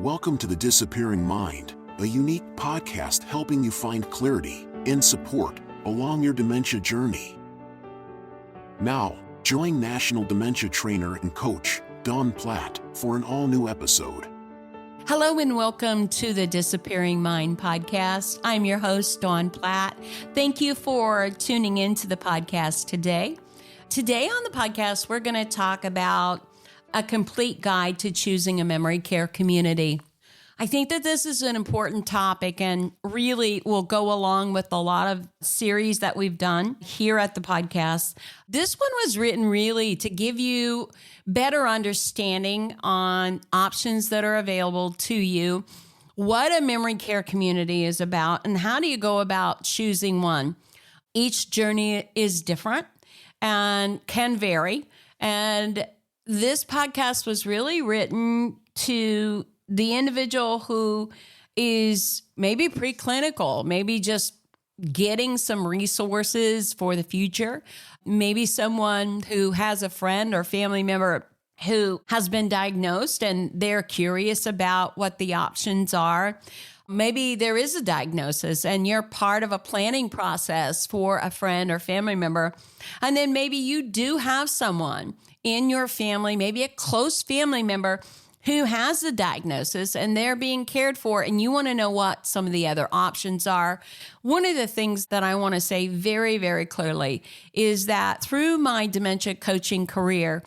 Welcome to The Disappearing Mind, a unique podcast helping you find clarity and support along your dementia journey. Now, join National Dementia Trainer and Coach Dawn Platt for an all-new episode. Hello and welcome to the Disappearing Mind podcast. I'm your host, Dawn Platt. Thank you for tuning into the podcast today. Today on the podcast, we're going to talk about a complete guide to choosing a memory care community. I think that this is an important topic and really will go along with a lot of series that we've done here at the podcast. This one was written really to give you better understanding on options that are available to you, what a memory care community is about, and how do you go about choosing one. Each journey is different and can vary. And this podcast was really written to the individual who is maybe preclinical, maybe just getting some resources for the future, maybe someone who has a friend or family member who has been diagnosed and they're curious about what the options are. Maybe there is a diagnosis and you're part of a planning process for a friend or family member. And then maybe you do have someone in your family, maybe a close family member who has the diagnosis and they're being cared for, and you want to know what some of the other options are. One of the things that I want to say very, very clearly is that through my dementia coaching career,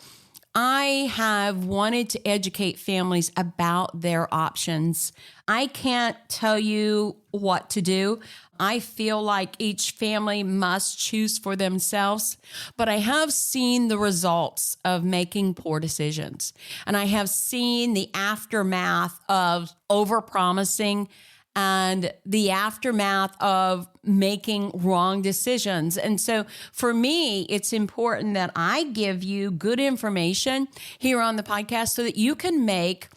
I have wanted to educate families about their options. I can't tell you what to do. I feel like each family must choose for themselves, but I have seen the results of making poor decisions. And I have seen the aftermath of overpromising and the aftermath of making wrong decisions. And so for me, it's important that I give you good information here on the podcast so that you can make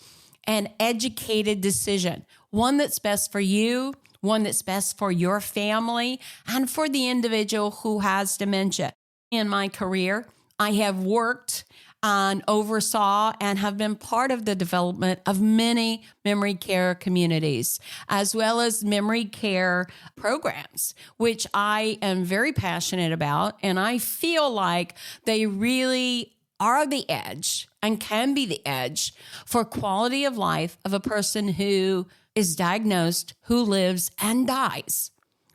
an educated decision, one that's best for you, one that's best for your family, and for the individual who has dementia. In my career, I have worked and oversaw and have been part of the development of many memory care communities, as well as memory care programs, which I am very passionate about. And I feel like they really are the edge and can be the edge for quality of life of a person who is diagnosed, who lives and dies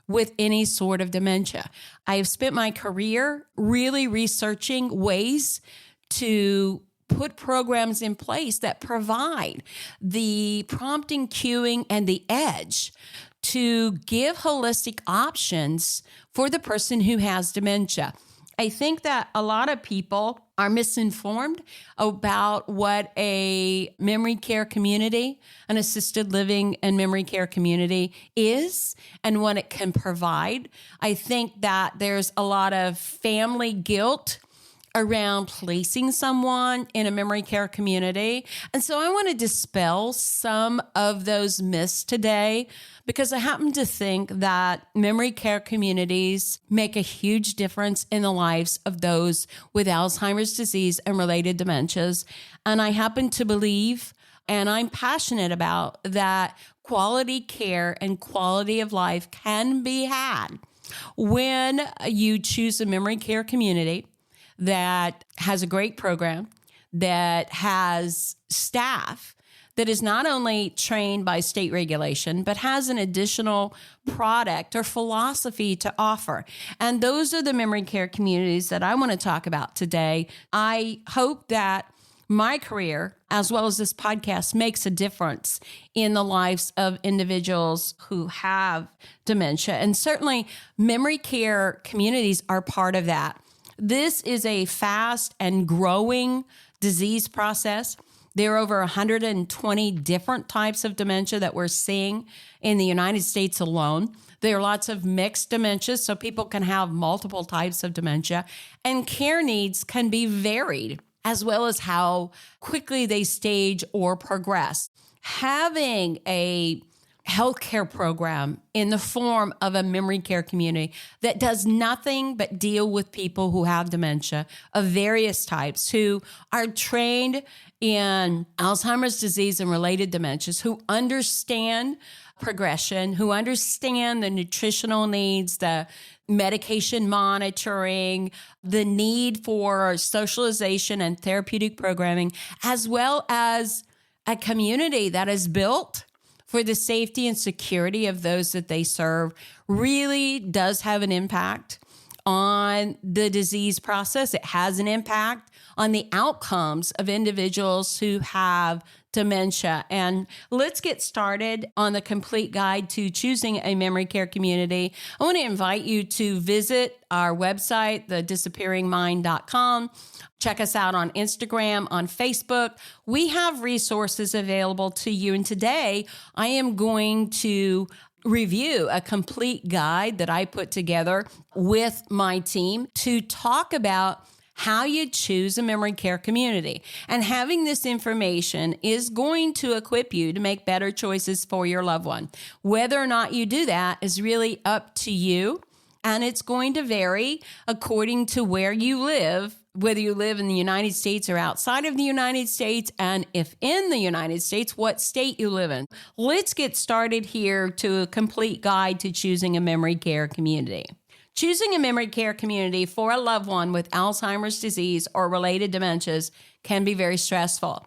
with any sort of dementia. I have spent my career really researching ways to put programs in place that provide the prompting, cueing, and the edge to give holistic options for the person who has dementia. I think that a lot of people are misinformed about what a memory care community, an assisted living and memory care community is and what it can provide. I think that there's a lot of family guilt around placing someone in a memory care community. And so I want to dispel some of those myths today because I happen to think that memory care communities make a huge difference in the lives of those with Alzheimer's disease and related dementias. And I happen to believe, and I'm passionate about, that quality care and quality of life can be had when you choose a memory care community that has a great program, that has staff that is not only trained by state regulation, but has an additional product or philosophy to offer. And those are the memory care communities that I want to talk about today. I hope that my career, as well as this podcast, makes a difference in the lives of individuals who have dementia. And certainly memory care communities are part of that. This is a fast and growing disease process. There are over 120 different types of dementia that we're seeing in the United States alone. There are lots of mixed dementias, so people can have multiple types of dementia, and care needs can be varied, as well as how quickly they stage or progress. Having a healthcare program in the form of a memory care community that does nothing but deal with people who have dementia of various types, who are trained in Alzheimer's disease and related dementias, who understand progression, who understand the nutritional needs, the medication monitoring, the need for socialization and therapeutic programming, as well as a community that is built for the safety and security of those that they serve, really does have an impact on the disease process. It has an impact on the outcomes of individuals who have dementia. And let's get started on the complete guide to choosing a memory care community. I want to invite you to visit our website, thedisappearingmind.com. Check us out on Instagram, on Facebook. We have resources available to you. And today I am going to review a complete guide that I put together with my team to talk about how you choose a memory care community. And having this information is going to equip you to make better choices for your loved one. Whether or not you do that is really up to you, and it's going to vary according to where you live, whether you live in the United States or outside of the United States, and if in the United States, what state you live in. Let's get started here to a complete guide to choosing a memory care community. Choosing a memory care community for a loved one with Alzheimer's disease or related dementias can be very stressful.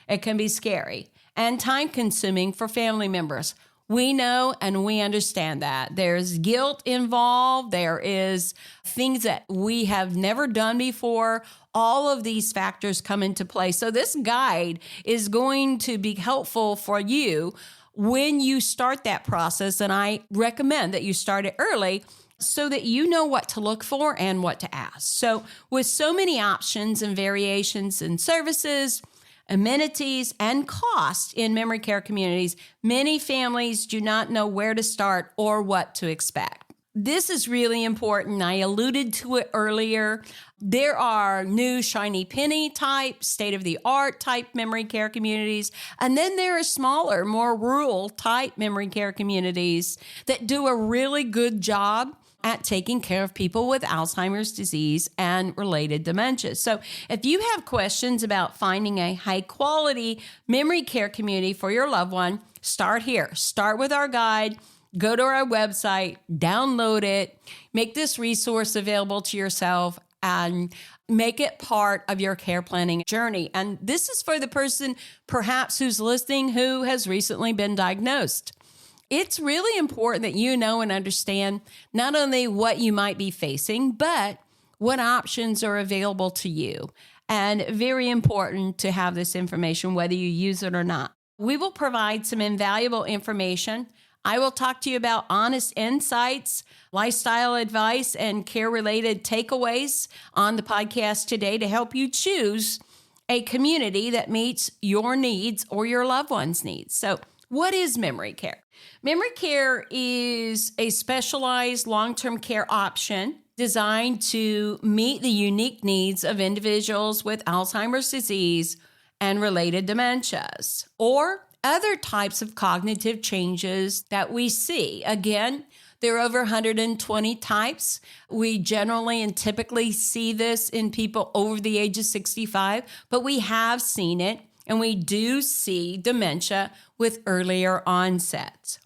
It can be scary and time-consuming for family members. We know and we understand that. There's guilt involved. There is things that we have never done before. All of these factors come into play. So this guide is going to be helpful for you when you start that process. And I recommend that you start it early so that you know what to look for and what to ask. So with so many options and variations in services, amenities, and cost in memory care communities, many families do not know where to start or what to expect. This is really important. I alluded to it earlier. There are new shiny penny type, state-of-the-art type memory care communities. And then there are smaller, more rural type memory care communities that do a really good job at taking care of people with Alzheimer's disease and related dementias. So if you have questions about finding a high-quality memory care community for your loved one, start here. Start with our guide. Go to our website, download it, make this resource available to yourself, and make it part of your care planning journey. And this is for the person perhaps who's listening who has recently been diagnosed. It's really important that you know and understand not only what you might be facing, but what options are available to you. And very important to have this information, whether you use it or not. We will provide some invaluable information. I will talk to you about honest insights, lifestyle advice, and care-related takeaways on the podcast today to help you choose a community that meets your needs or your loved one's needs. So what is memory care? Memory care is a specialized long-term care option designed to meet the unique needs of individuals with Alzheimer's disease and related dementias, or other types of cognitive changes that we see. Again, there are over 120 types. We generally and typically see this in people over the age of 65, but we have seen it, and we do see dementia with earlier onsets.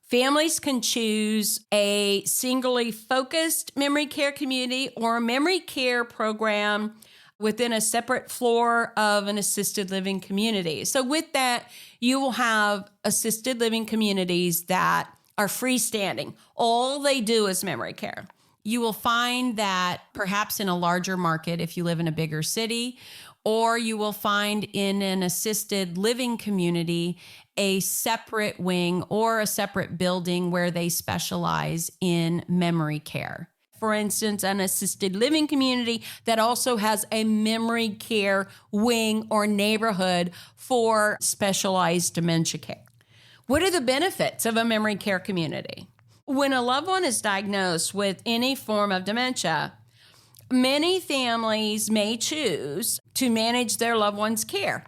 Families can choose a singly focused memory care community or a memory care program within a separate floor of an assisted living community. So with that, you will have assisted living communities that are freestanding. All they do is memory care. You will find that perhaps in a larger market, if you live in a bigger city, or you will find in an assisted living community a separate wing or a separate building where they specialize in memory care. For instance, an assisted living community that also has a memory care wing or neighborhood for specialized dementia care. What are the benefits of a memory care community? When a loved one is diagnosed with any form of dementia, many families may choose to manage their loved one's care.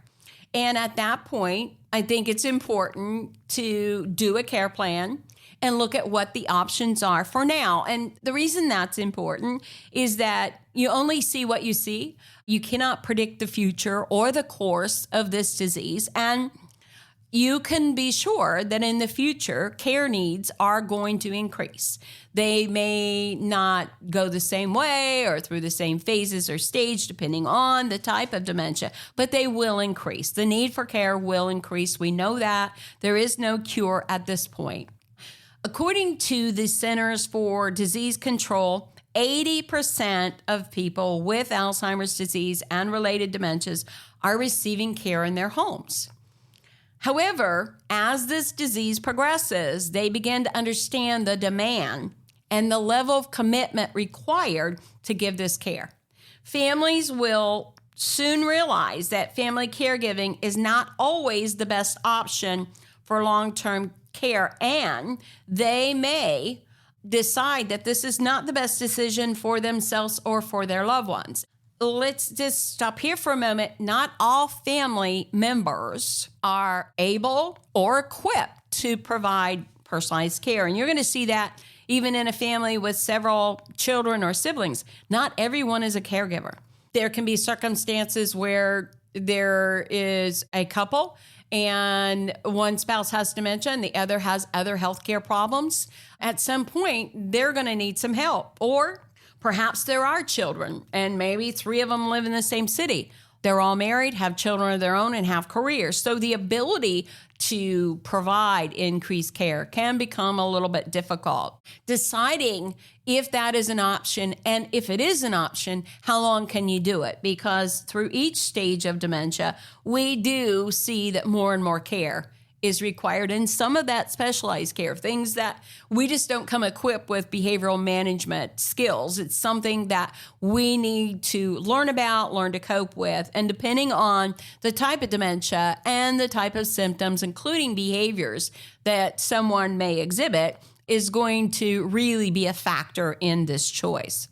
And at that point, I think it's important to do a care plan and look at what the options are for now. And the reason that's important is that you only see what you see. You cannot predict the future or the course of this disease. And you can be sure that in the future, care needs are going to increase. They may not go the same way or through the same phases or stage, depending on the type of dementia, but they will increase. The need for care will increase. We know that. There is no cure at this point. According to the Centers for Disease Control, 80% of people with Alzheimer's disease and related dementias are receiving care in their homes. However, as this disease progresses, they begin to understand the demand and the level of commitment required to give this care. Families will soon realize that family caregiving is not always the best option for long-term care, and they may decide that this is not the best decision for themselves or for their loved ones. Let's just stop here for a moment. Not all family members are able or equipped to provide personalized care. And you're going to see that even in a family with several children or siblings. Not everyone is a caregiver. There can be circumstances where there is a couple and one spouse has dementia and the other has other healthcare problems. At some point, they're going to need some help. Or perhaps there are children, and maybe 3 of them live in the same city. They're all married, have children of their own, and have careers. So the ability to provide increased care can become a little bit difficult. Deciding if that is an option, and if it is an option, how long can you do it? Because through each stage of dementia, we do see that more and more care is required, and some of that specialized care, things that we just don't come equipped with behavioral management skills. It's something that we need to learn about, learn to cope with, and depending on the type of dementia and the type of symptoms, including behaviors that someone may exhibit, is going to really be a factor in this choice.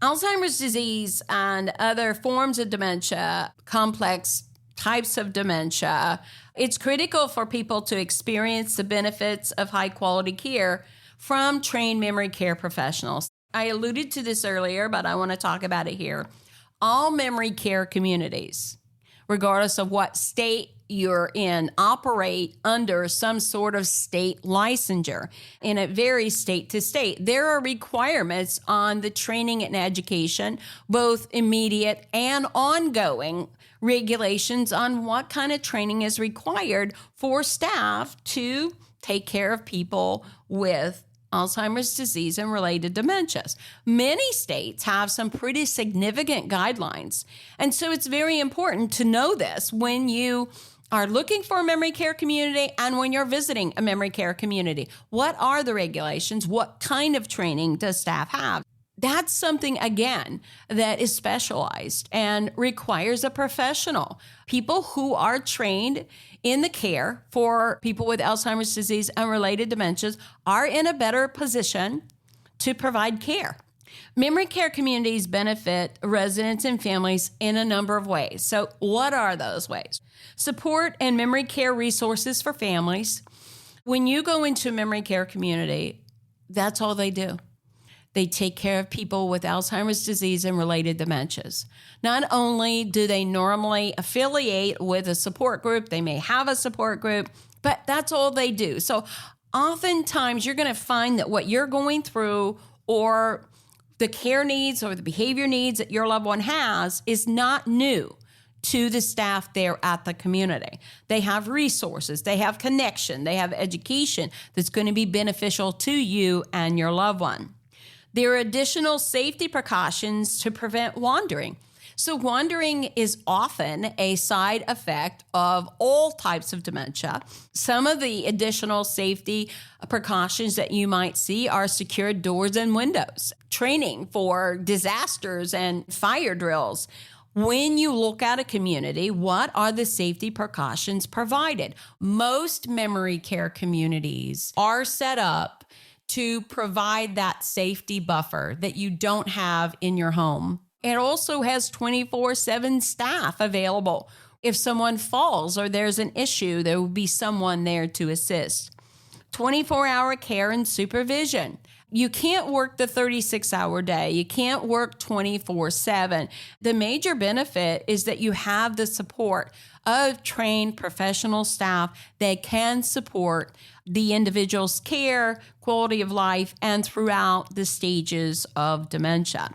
Alzheimer's disease and other forms of dementia, complex types of dementia, it's critical for people to experience the benefits of high quality care from trained memory care professionals. I alluded to this earlier, but I want to talk about it here. All memory care communities, regardless of what state you're in, operate under some sort of state licensure, and it varies state to state. There are requirements on the training and education, both immediate and ongoing regulations on what kind of training is required for staff to take care of people with Alzheimer's disease and related dementias. Many states have some pretty significant guidelines. And so it's very important to know this when you are looking for a memory care community and when you're visiting a memory care community. What are the regulations? What kind of training does staff have? That's something, again, that is specialized and requires a professional. People who are trained in the care for people with Alzheimer's disease and related dementias are in a better position to provide care. Memory care communities benefit residents and families in a number of ways. So what are those ways? Support and memory care resources for families. When you go into a memory care community, that's all they do. They take care of people with Alzheimer's disease and related dementias. Not only do they normally affiliate with a support group, they may have a support group, but that's all they do. So oftentimes you're going to find that what you're going through or the care needs or the behavior needs that your loved one has is not new to the staff there at the community. They have resources, they have connection, they have education that's going to be beneficial to you and your loved one. There are additional safety precautions to prevent wandering. So wandering is often a side effect of all types of dementia. Some of the additional safety precautions that you might see are secured doors and windows, training for disasters and fire drills. When you look at a community, what are the safety precautions provided? Most memory care communities are set up to provide that safety buffer that you don't have in your home. It also has 24/7 staff available If someone falls or there's an issue, there will be someone there to assist. 24-hour care and supervision. You can't work the 36-hour day. You can't work 24/7. The major benefit is that you have the support of trained professional staff that can support the individual's care, quality of life, and throughout the stages of dementia.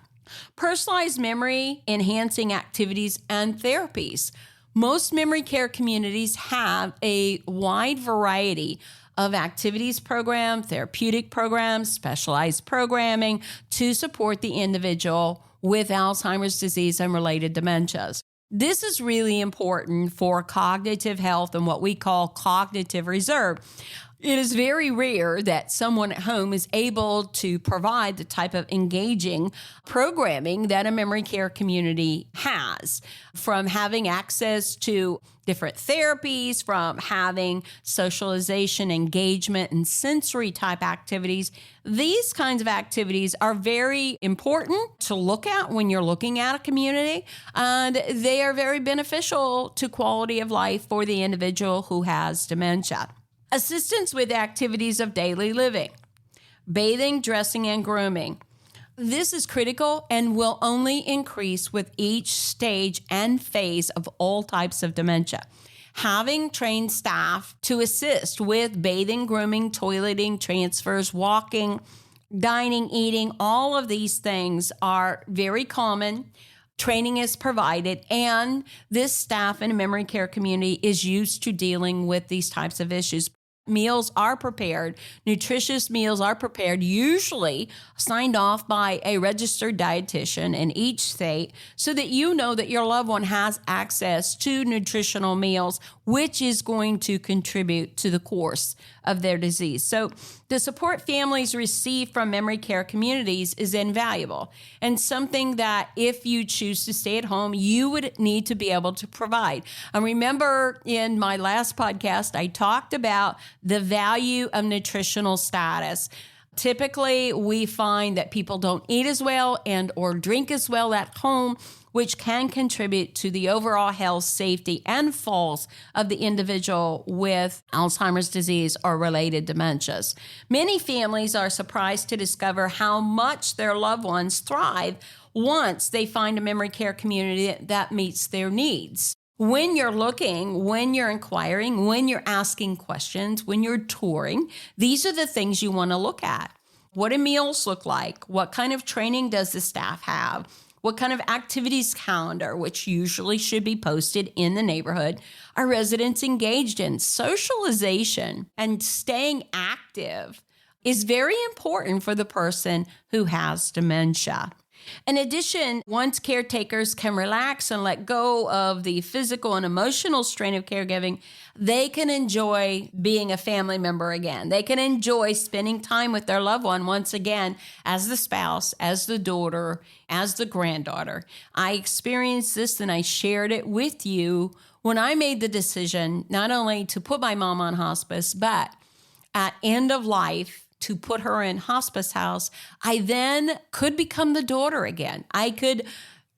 Personalized memory enhancing activities and therapies. Most memory care communities have a wide variety of activities program, therapeutic programs, specialized programming to support the individual with Alzheimer's disease and related dementias. This is really important for cognitive health and what we call cognitive reserve. It is very rare that someone at home is able to provide the type of engaging programming that a memory care community has, from having access to different therapies, from having socialization, engagement, and sensory type activities. These kinds of activities are very important to look at when you're looking at a community, and they are very beneficial to quality of life for the individual who has dementia. Assistance with activities of daily living, bathing, dressing, and grooming. This is critical and will only increase with each stage and phase of all types of dementia. Having trained staff to assist with bathing, grooming, toileting, transfers, walking, dining, eating, all of these things are very common. Training is provided, and this staff in a memory care community is used to dealing with these types of issues. Meals are prepared, nutritious meals are prepared, usually signed off by a registered dietitian in each state, so that you know that your loved one has access to nutritional meals, which is going to contribute to the course of their disease. So the support families receive from memory care communities is invaluable, and something that if you choose to stay at home, you would need to be able to provide. And remember, in my last podcast, I talked about the value of nutritional status. Typically, we find that people don't eat as well and or drink as well at home, which can contribute to the overall health, safety, and falls of the individual with Alzheimer's disease or related dementias. Many families are surprised to discover how much their loved ones thrive once they find a memory care community that meets their needs. When you're looking, when you're inquiring, when you're asking questions, when you're touring, these are the things you want to look at. What do meals look like? What kind of training does the staff have? What kind of activities calendar, which usually should be posted in the neighborhood, are residents engaged in? Socialization and staying active is very important for the person who has dementia. In addition, once caretakers can relax and let go of the physical and emotional strain of caregiving, they can enjoy being a family member again. They can enjoy spending time with their loved one once again as the spouse, as the daughter, as the granddaughter. I experienced this and I shared it with you when I made the decision not only to put my mom on hospice, but at end of life, to put her in hospice house, I then could become the daughter again. I could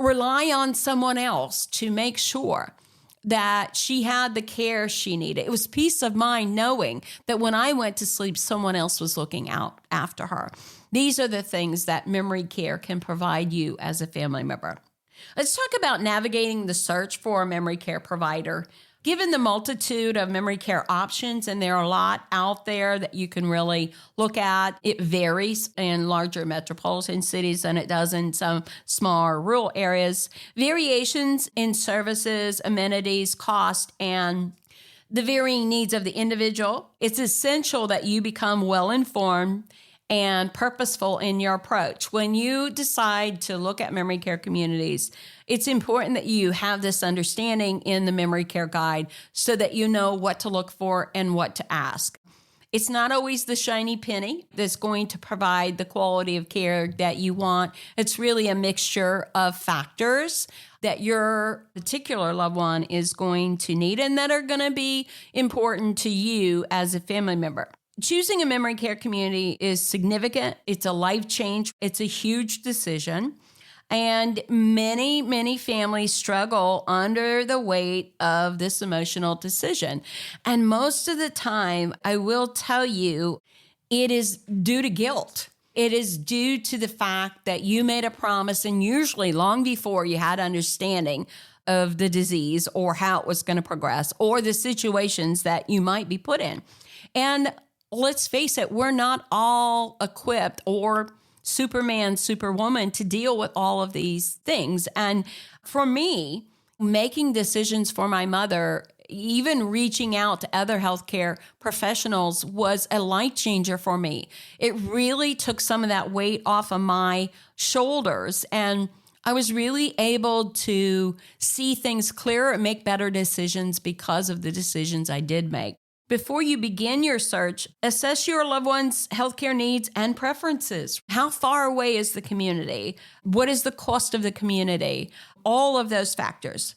rely on someone else to make sure that she had the care she needed. It was peace of mind knowing that when I went to sleep, someone else was looking out after her. These are the things that memory care can provide you as a family member. Let's talk about navigating the search for a memory care provider. Given the multitude of memory care options, and there are a lot out there that you can really look at, it varies in larger metropolitan cities than it does in some smaller rural areas. Variations in services, amenities, cost, and the varying needs of the individual. It's essential that you become well-informed and purposeful in your approach. When you decide to look at memory care communities, it's important that you have this understanding in the memory care guide so that you know what to look for and what to ask. It's not always the shiny penny that's going to provide the quality of care that you want. It's really a mixture of factors that your particular loved one is going to need and that are going to be important to you as a family member. Choosing a memory care community is significant. It's a life change. It's a huge decision. And many families struggle under the weight of this emotional decision. And most of the time, I will tell you, it is due to guilt. It is due to the fact that you made a promise, and usually long before you had understanding of the disease or how it was going to progress or the situations that you might be put in. And let's face it, we're not all equipped or Superman, Superwoman to deal with all of these things. And for me, making decisions for my mother, even reaching out to other healthcare professionals, was a life changer for me. It really took some of that weight off of my shoulders, and I was really able to see things clearer and make better decisions because of the decisions I did make. Before you begin your search, assess your loved one's healthcare needs and preferences. How far away is the community? What is the cost of the community? All of those factors.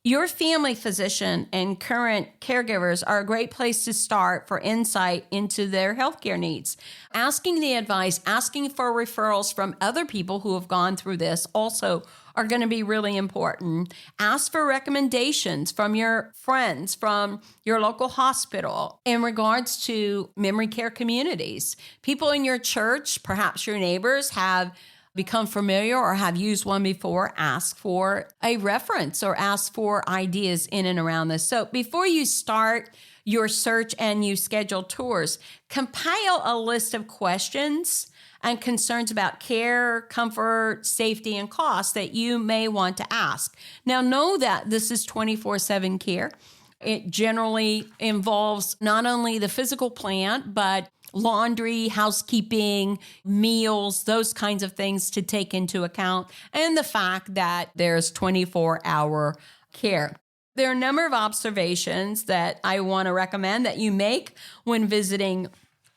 Your family physician and current caregivers are a great place to start for insight into their healthcare needs. Asking the advice, asking for referrals from other people who have gone through this also are going to be really important. Ask for recommendations from your friends, from your local hospital in regards to memory care communities. People in your church, perhaps your neighbors, have become familiar or have used one before. Ask for a reference or ask for ideas in and around this. So before you start your search and you schedule tours, compile a list of questions and concerns about care, comfort, safety, and cost that you may want to ask. Now, know that this is 24/7 care. It generally involves not only the physical plant, but laundry, housekeeping, meals, those kinds of things to take into account, and the fact that there's 24-hour care. There are a number of observations that I want to recommend that you make when visiting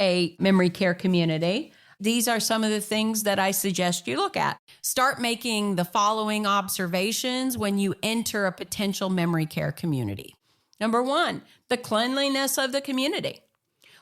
a memory care community. These are some of the things that I suggest you look at. Start making the following observations when you enter a potential memory care community. Number one, the cleanliness of the community.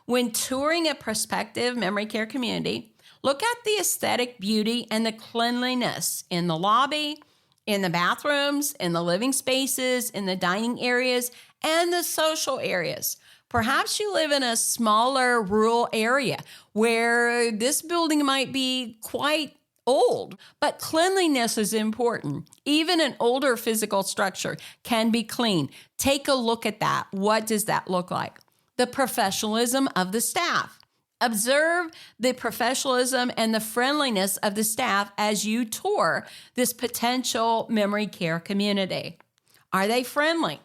When touring a prospective memory care community, look at the aesthetic beauty and the cleanliness in the lobby, in the bathrooms, in the living spaces, in the dining areas, and the social areas. Perhaps you live in a smaller rural area where this building might be quite old, but cleanliness is important. Even an older physical structure can be clean. Take a look at that. What does that look like? The professionalism of the staff. Observe the professionalism and the friendliness of the staff as you tour this potential memory care community. Are they friendly?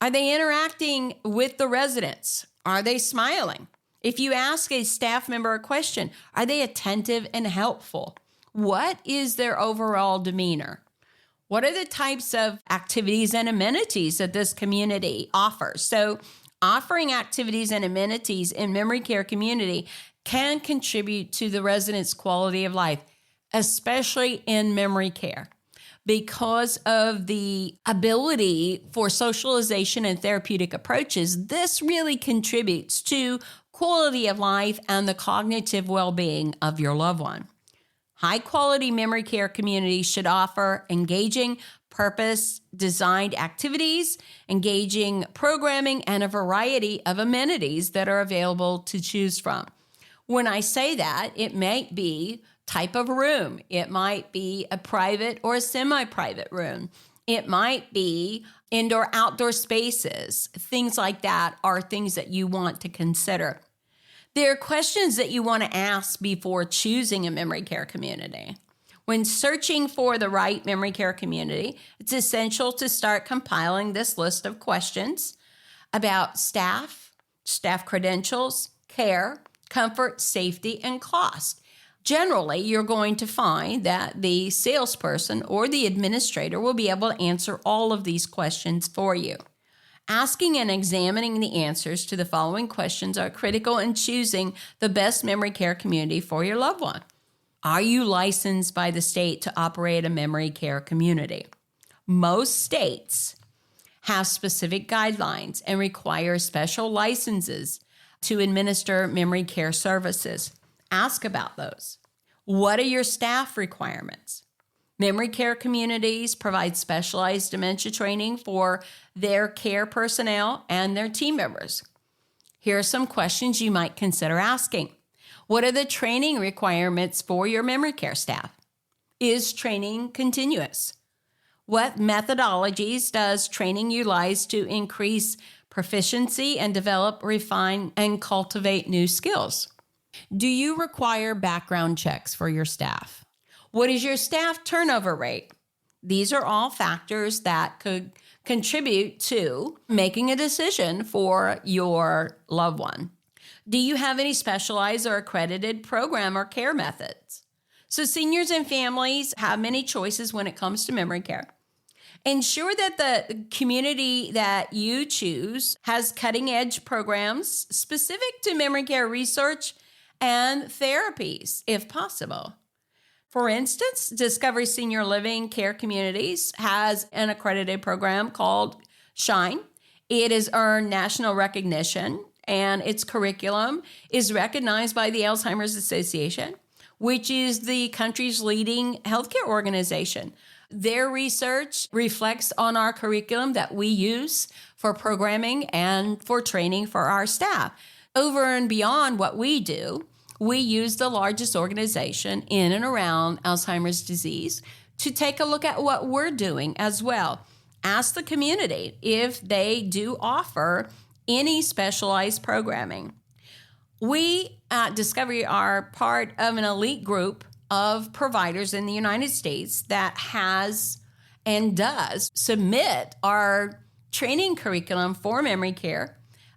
Are they interacting with the residents? Are they smiling? If you ask a staff member a question, are they attentive and helpful? What is their overall demeanor? What are the types of activities and amenities that this community offers? So, offering activities and amenities in memory care community can contribute to the residents' quality of life, especially in memory care. Because of the ability for socialization and therapeutic approaches, this really contributes to quality of life and the cognitive well-being of your loved one. High-quality memory care communities should offer engaging, purpose-designed activities, engaging programming, and a variety of amenities that are available to choose from. When I say that, it might be type of room. It might be a private or a semi-private room. It might be indoor-outdoor spaces. Things like that are things that you want to consider. There are questions that you want to ask before choosing a memory care community. When searching for the right memory care community, it's essential to start compiling this list of questions about staff credentials, care, comfort, safety, and cost. Generally, you're going to find that the salesperson or the administrator will be able to answer all of these questions for you. Asking and examining the answers to the following questions are critical in choosing the best memory care community for your loved one. Are you licensed by the state to operate a memory care community? Most states have specific guidelines and require special licenses to administer memory care services. Ask about those. What are your staff requirements? Memory care communities provide specialized dementia training for their care personnel and their team members. Here are some questions you might consider asking. What are the training requirements for your memory care staff? Is training continuous? What methodologies does training utilize to increase proficiency and develop, refine, and cultivate new skills? Do you require background checks for your staff? What is your staff turnover rate? These are all factors that could contribute to making a decision for your loved one. Do you have any specialized or accredited program or care methods? So seniors and families have many choices when it comes to memory care. Ensure that the community that you choose has cutting-edge programs specific to memory care research and therapies, if possible. For instance, Discovery Senior Living Care Communities has an accredited program called SHINE. It has earned national recognition, and its curriculum is recognized by the Alzheimer's Association, which is the country's leading healthcare organization. Their research reflects on our curriculum that we use for programming and for training for our staff. Over and beyond what we do, we use the largest organization in and around Alzheimer's disease to take a look at what we're doing as well. Ask the community if they do offer any specialized programming. We at Discovery are part of an elite group of providers in the United States that has and does submit our training curriculum for memory care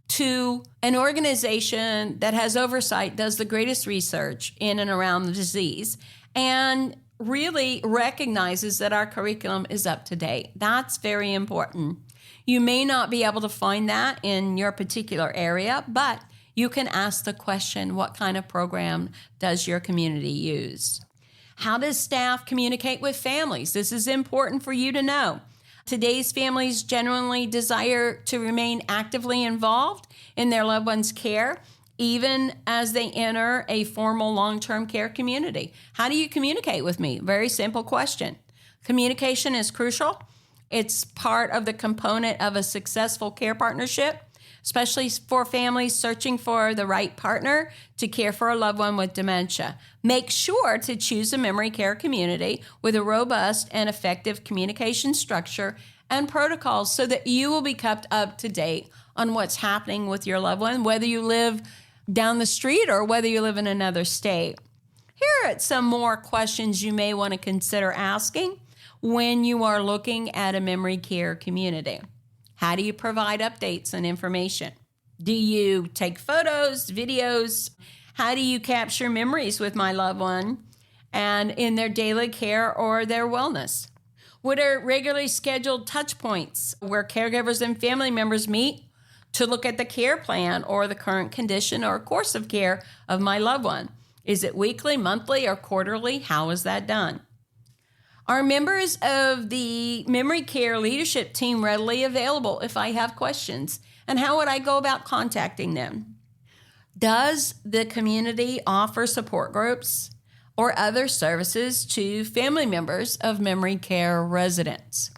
to an organization that has oversight, does the greatest research in and around the disease, and really recognizes that our curriculum is up to date. That's very important. You may not be able to find that in your particular area, but you can ask the question, what kind of program does your community use? How does staff communicate with families? This is important for you to know. Today's families genuinely desire to remain actively involved in their loved one's care, even as they enter a formal long-term care community. How do you communicate with me? Very simple question. Communication is crucial. It's part of the component of a successful care partnership, especially for families searching for the right partner to care for a loved one with dementia. Make sure to choose a memory care community with a robust and effective communication structure and protocols so that you will be kept up to date on what's happening with your loved one, whether you live down the street or whether you live in another state. Here are some more questions you may want to consider asking when you are looking at a memory care community. How do you provide updates and information? Do you take photos, videos? How do you capture memories with my loved one and in their daily care or their wellness? What are regularly scheduled touch points where caregivers and family members meet to look at the care plan or the current condition or course of care of my loved one? Is it weekly, monthly, or quarterly? How is that done? Are members of the memory care leadership team readily available if I have questions? And how would I go about contacting them? Does the community offer support groups or other services to family members of memory care residents?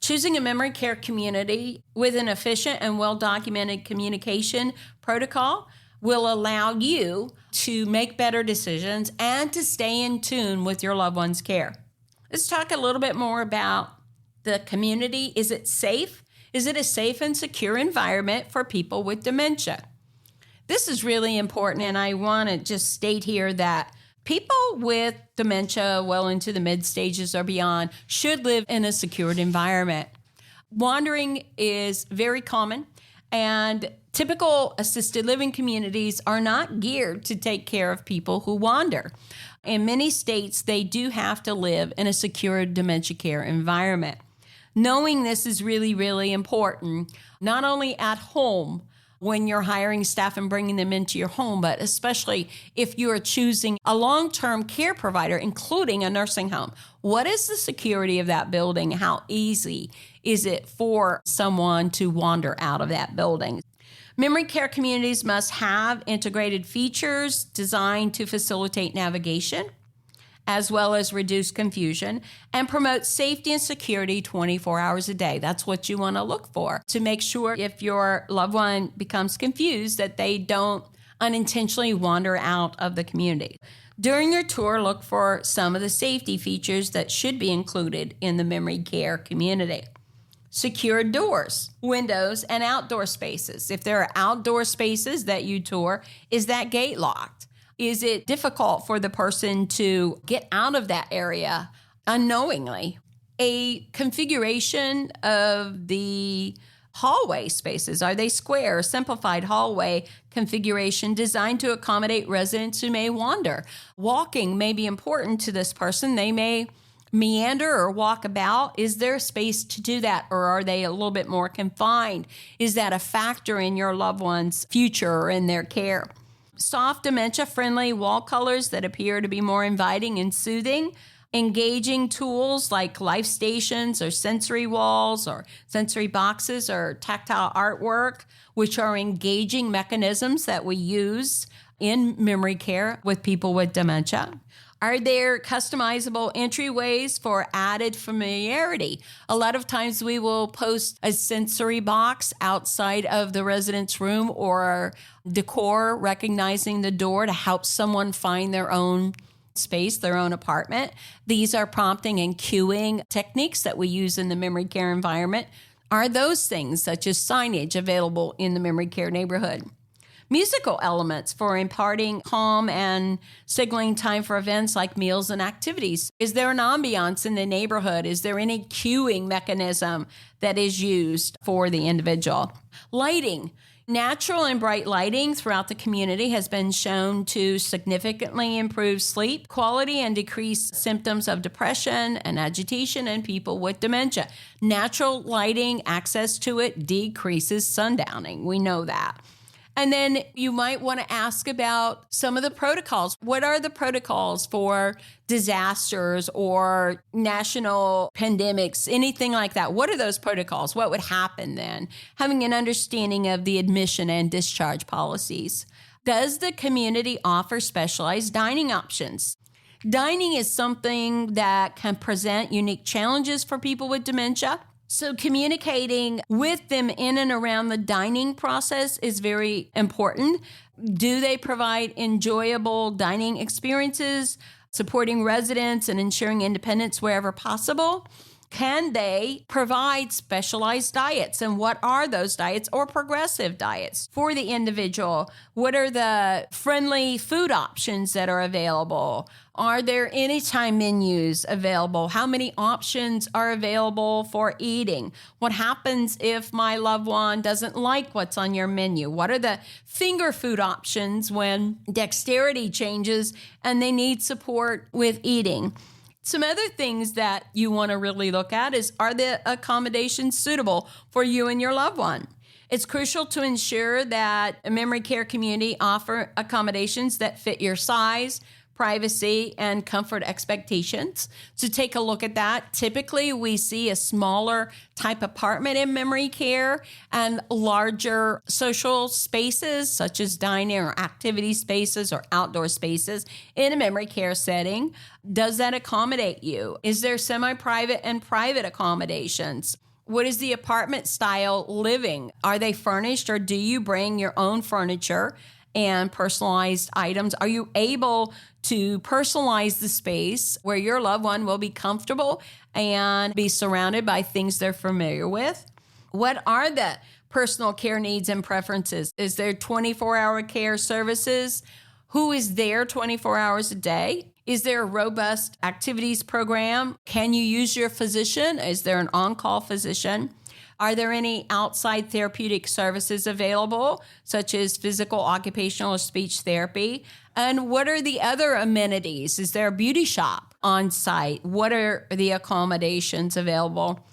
Choosing a memory care community with an efficient and well-documented communication protocol will allow you to make better decisions and to stay in tune with your loved one's care. Let's talk a little bit more about the community. Is it safe? Is it a safe and secure environment for people with dementia? This is really important, and I want to just state here that people with dementia well into the mid stages or beyond should live in a secured environment. Wandering is very common, and typical assisted living communities are not geared to take care of people who wander. In many states, they do have to live in a secure dementia care environment. Knowing this is really, really important, not only at home when you're hiring staff and bringing them into your home, but especially if you are choosing a long-term care provider, including a nursing home. What is the security of that building? How easy is it for someone to wander out of that building? Memory care communities must have integrated features designed to facilitate navigation as well as reduce confusion, and promote safety and security 24 hours a day. That's what you want to look for to make sure if your loved one becomes confused that they don't unintentionally wander out of the community. During your tour, look for some of the safety features that should be included in the memory care community. Secured doors, windows, and outdoor spaces. If there are outdoor spaces that you tour, is that gate locked? Is it difficult for the person to get out of that area unknowingly? A configuration of the hallway spaces. Are they square, simplified hallway configuration designed to accommodate residents who may wander? Walking may be important to this person. They may meander or walk about. Is there space to do that, or are they a little bit more confined? Is that a factor in your loved one's future or in their care? Soft, dementia-friendly wall colors that appear to be more inviting and soothing. Engaging tools like life stations or sensory walls or sensory boxes or tactile artwork, which are engaging mechanisms that we use in memory care with people with dementia. Are there customizable entryways for added familiarity? A lot of times we will post a sensory box outside of the resident's room or decor recognizing the door to help someone find their own space, their own apartment. These are prompting and cueing techniques that we use in the memory care environment. Are those things such as signage available in the memory care neighborhood? Musical elements for imparting calm and signaling time for events like meals and activities. Is there an ambiance in the neighborhood? Is there any cueing mechanism that is used for the individual? Lighting. Natural and bright lighting throughout the community has been shown to significantly improve sleep quality and decrease symptoms of depression and agitation in people with dementia. Natural lighting, access to it, decreases sundowning. We know that. And then you might want to ask about some of the protocols. What are the protocols for disasters or national pandemics, anything like that? What are those protocols? What would happen then? Having an understanding of the admission and discharge policies. Does the community offer specialized dining options? Dining is something that can present unique challenges for people with dementia. So communicating with them in and around the dining process is very important. Do they provide enjoyable dining experiences, supporting residents and ensuring independence wherever possible? Can they provide specialized diets? And what are those diets or progressive diets for the individual? What are the friendly food options that are available? Are there anytime menus available? How many options are available for eating? What happens if my loved one doesn't like what's on your menu? What are the finger food options when dexterity changes and they need support with eating? Some other things that you want to really look at is, are the accommodations suitable for you and your loved one? It's crucial to ensure that a memory care community offer accommodations that fit your size, privacy, and comfort expectations. So take a look at that. Typically, we see a smaller type apartment in memory care and larger social spaces such as dining or activity spaces or outdoor spaces in a memory care setting. Does that accommodate you? Is there semi-private and private accommodations? What is the apartment style living? Are they furnished, or do you bring your own furniture and personalized items? Are you able to personalize the space where your loved one will be comfortable and be surrounded by things they're familiar with? What are the personal care needs and preferences? Is there 24-hour care services? Who is there 24 hours a day? Is there a robust activities program? Can you use your physician? Is there an on-call physician? Are there any outside therapeutic services available, such as physical, occupational, or speech therapy? And what are the other amenities? Is there a beauty shop on site? What are the accommodations available?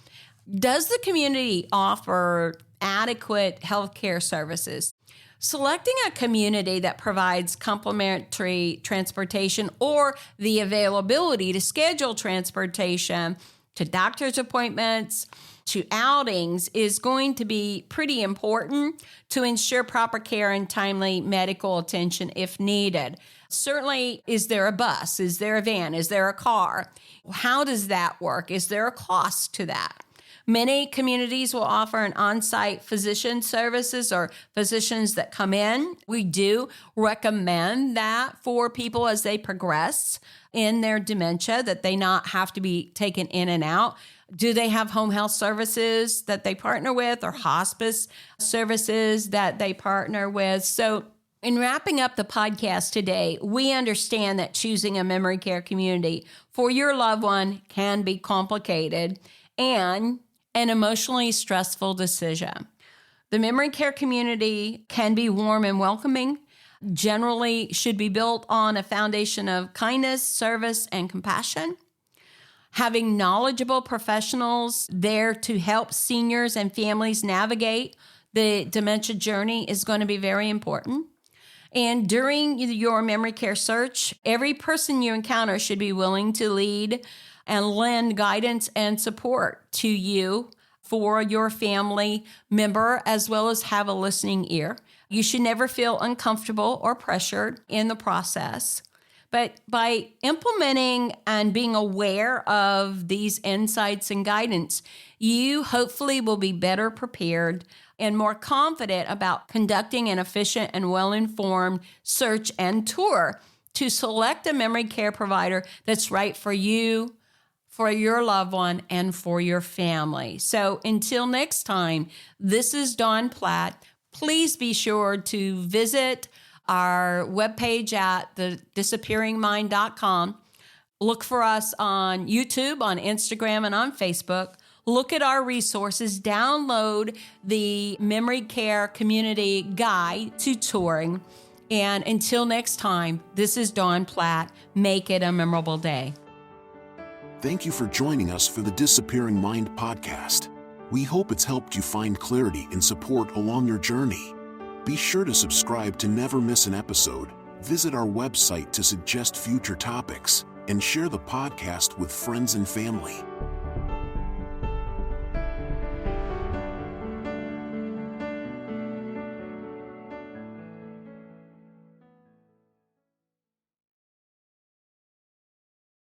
Does the community offer adequate healthcare services? Selecting a community that provides complimentary transportation or the availability to schedule transportation to doctor's appointments, to outings is going to be pretty important to ensure proper care and timely medical attention if needed. Certainly, is there a bus? Is there a van? Is there a car? How does that work? Is there a cost to that? Many communities will offer an on-site physician services or physicians that come in. We do recommend that for people as they progress in their dementia, that they not have to be taken in and out. Do they have home health services that they partner with or hospice services that they partner with? So in wrapping up the podcast today, we understand that choosing a memory care community for your loved one can be complicated and an emotionally stressful decision. The memory care community can be warm and welcoming, generally should be built on a foundation of kindness, service, and compassion. Having knowledgeable professionals there to help seniors and families navigate the dementia journey is going to be very important. And during your memory care search, every person you encounter should be willing to lead and lend guidance and support to you for your family member, as well as have a listening ear. You should never feel uncomfortable or pressured in the process. But by implementing and being aware of these insights and guidance, you hopefully will be better prepared and more confident about conducting an efficient and well-informed search and tour to select a memory care provider that's right for you, for your loved one, and for your family. So until next time, this is Dawn Platt. Please be sure to visit our webpage at thedisappearingmind.com. Look for us on YouTube, on Instagram, and on Facebook. Look at our resources. Download the Memory Care Community Guide to Touring. And until next time, this is Dawn Platt. Make it a memorable day. Thank you for joining us for the Disappearing Mind podcast. We hope it's helped you find clarity and support along your journey. Be sure to subscribe to never miss an episode, visit our website to suggest future topics, and share the podcast with friends and family.